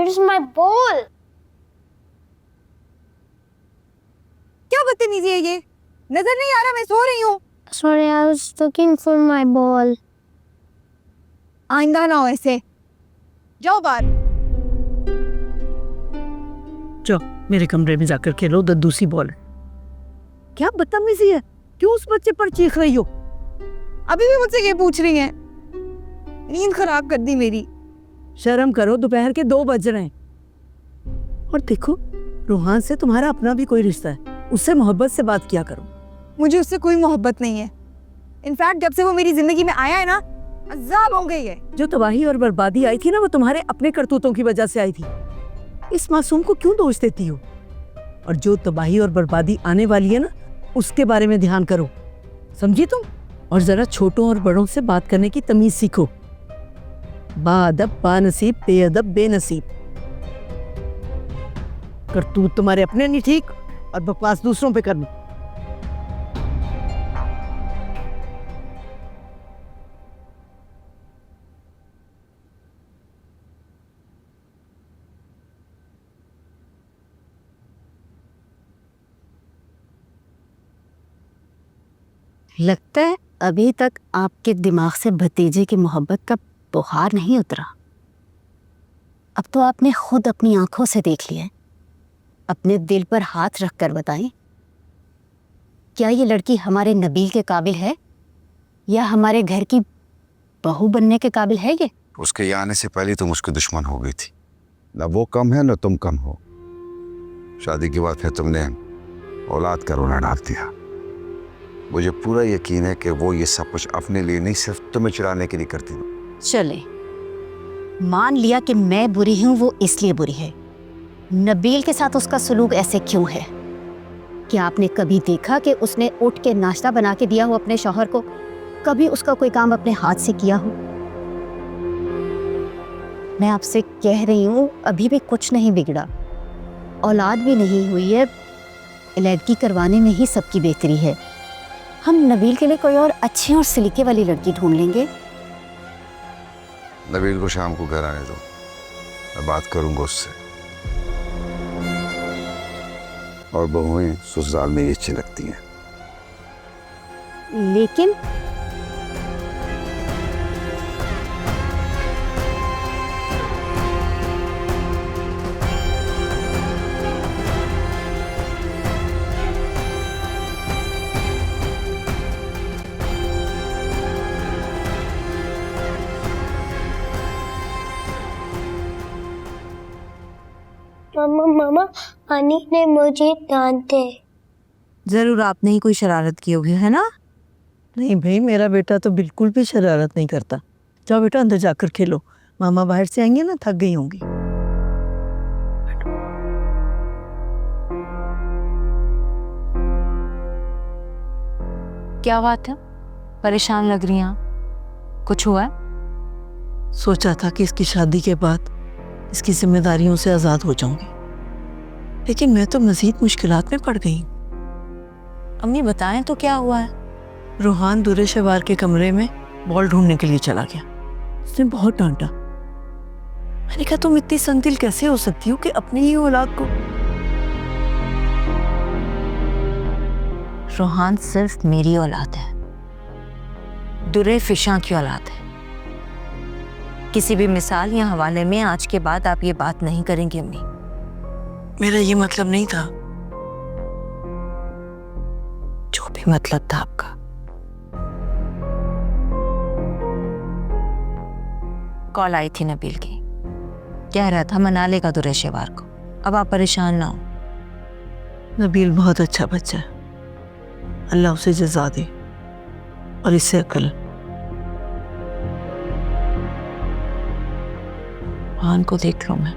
Where is my ball? क्या बदतमीजी है ये? नजर नहीं आ रहा मैं सो रही हूँ। Sorry, I was looking for my ball. आइंदा ना हो ऐसे। जाओ बाहर। जाओ मेरे कमरे में जाकर खेलो, उधर दूसरी बॉल है। क्या बदतमीजी है? क्यों उस बच्चे पर चीख रही हो? अभी भी मुझसे ये पूछ रही हैं। नींद खराब कर दी मेरी। शर्म करो, दोपहर के 2 बज रहे हैं। और देखो, रूहान से तुम्हारा अपना भी कोई रिश्ता है, उससे मोहब्बत से बात किया करो। मुझे उससे कोई मोहब्बत नहीं है। इनफैक्ट जब से वो मेरी जिंदगी में आया है ना, अज़ाब हो गई है। जो तबाही और बर्बादी आई थी ना, वो तुम्हारे अपने करतूतों की वजह से आई थी। इस मासूम को क्यों दोष देती हो? और जो तबाही और बर्बादी आने वाली है ना, उसके बारे में ध्यान करो, समझी तुम? और जरा छोटों और बड़ों से बात करने की तमीज सीखो। बाअदब बानसीब, बेअदब बेनसीब। करतूत तुम्हारे अपने नहीं ठीक और बकवास दूसरों पे करनी। लगता है अभी तक आपके दिमाग से भतीजे की मोहब्बत का बुखार नहीं उतरा। अब तो आपने खुद अपनी आंखों से देख लिया है। अपने दिल पर हाथ रख कर बताएं, क्या ये लड़की हमारे नबील के काबिल है या हमारे घर की बहू बनने के काबिल है? ये उसके यहाँ आने से पहले तुम उसकी दुश्मन हो गई थी। ना वो कम है ना तुम कम हो। शादी के बाद फिर तुमने औलाद का रोना डाल दिया। मुझे पूरा यकीन है कि वो ये सब कुछ अपने लिए नहीं, सिर्फ तुम्हें चिढ़ाने के लिए करती थी। चले, मान लिया कि मैं बुरी हूं, वो इसलिए बुरी है। नबील के साथ उसका सलूक ऐसे क्यों है? क्या आपने कभी देखा कि उसने उठ के नाश्ता बना के दिया हो अपने शौहर को? कभी उसका कोई काम अपने हाथ से किया हो? मैं आपसे कह रही हूँ, अभी भी कुछ नहीं बिगड़ा, औलाद भी नहीं हुई है, इलादगी करवाने में ही सबकी बेहतरी है। हम नबील के लिए कोई और अच्छी और सलीके वाली लड़की ढूंढ लेंगे। नबील को शाम को घर आने दो, मैं बात करूंगा उससे। और बहुएं ससुराल में अच्छी लगती हैं। लेकिन मामा, अनी ने मुझे डांटे। जरूर आपने ही कोई शरारत की होगी, है ना? नहीं भाई, मेरा बेटा तो बिल्कुल भी शरारत नहीं करता। जाओ बेटा अंदर जाकर खेलो, मामा बाहर से आएंगे ना, थक गई होंगी। क्या बात है, परेशान लग रही हैं आप? कुछ हुआ है? सोचा था कि इसकी शादी के बाद इसकी जिम्मेदारियों से आज़ाद हो जाऊंगी, लेकिन मैं तो मजीद मुश्किलात में पड़ गई। अम्मी बताएं तो क्या हुआ है? रूहान दूरे शवार के कमरे में बॉल ढूंढने के लिए चला गया। उसने बहुत डांटा। मैंने कहा, तुम इतनी संदिल कैसे हो सकती हो कि अपनी ही औलाद को। रोहान सिर्फ मेरी औलाद है, दुरे फिशा की औलाद है। किसी भी मिसाल या हवाले में आज के बाद आप ये बात नहीं करेंगे अम्मी। मेरा ये मतलब नहीं था। जो भी मतलब था आपका। कॉल आई थी नबील की, कह रहा था मना लेगा दुरे शेवार को। अब आप परेशान ना हो। नबील बहुत अच्छा बच्चा है, अल्लाह उसे जज़ा दे और इससे अकल। हान को देख लूं मैं।